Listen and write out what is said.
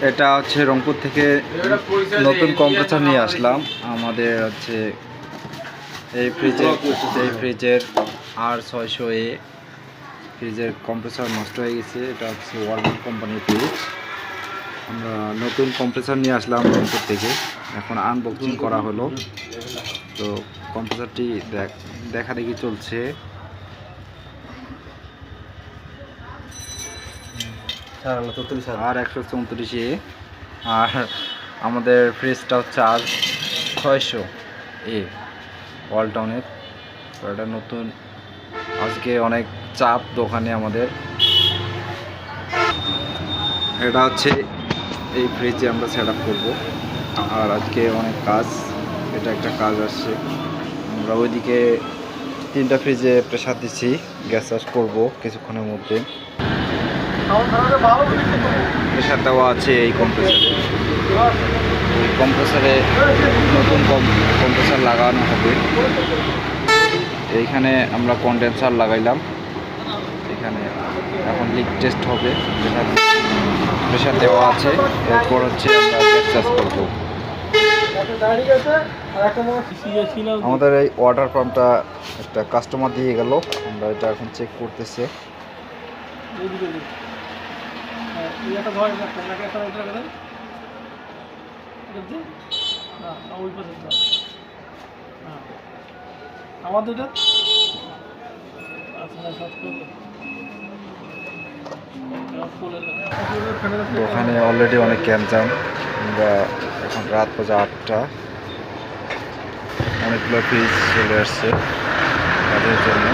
এটা হচ্ছে রংপুর থেকে নতুন কম্প্রেসার নিয়ে আসলাম। আমাদের হচ্ছে এই ফ্রিজের R600A ফ্রিজের কম্প্রেসার নষ্ট হয়ে গেছে। এটা হচ্ছে ওয়ালটন কোম্পানির ফ্রিজ। আমরা নতুন কম্প্রেসার নিয়ে আসলাম রংপুর থেকে, এখন আনবক্সিং করা হলো। তো কম্প্রেসারটি দেখা দেখি চলছে। R134A আর আমাদের ফ্রিজটা হচ্ছে R600A ওয়ালটনের। এটা নতুন, আজকে অনেক চাপ দোকানে আমাদের। এটা হচ্ছে এই ফ্রিজে আমরা সেট আপ করবো, আর আজকে অনেক কাজ। এটা একটা কাজ আসছে। আমরা ওইদিকে 3টা ফ্রিজে প্রেসার দিচ্ছি, গ্যাস চাষ করবো কিছুক্ষণের মধ্যে। প্রেসার দেওয়া আছে এই কম্প্রেসারে নতুন কম্প্রেসার লাগানো হবে। এইখানে আমরা কন্ডেন্সার লাগাইলাম, এখানে এখন লিক টেস্ট হবে। প্রেসার দেওয়া আছে, এরপর হচ্ছে আমরা গ্যাস চাষ করবো। আমাদের এই ওয়াটার পাম্পটা একটা কাস্টমার দিয়ে গেল, আমরা এটা এখন চেক করতেছে। ওখানে অলরেডি অনেক গ্যাঞ্জাম। আমরা এখন রাত বাজে 8টা, অনেকগুলো ফ্রিজ চলে আসছে কাজের জন্য।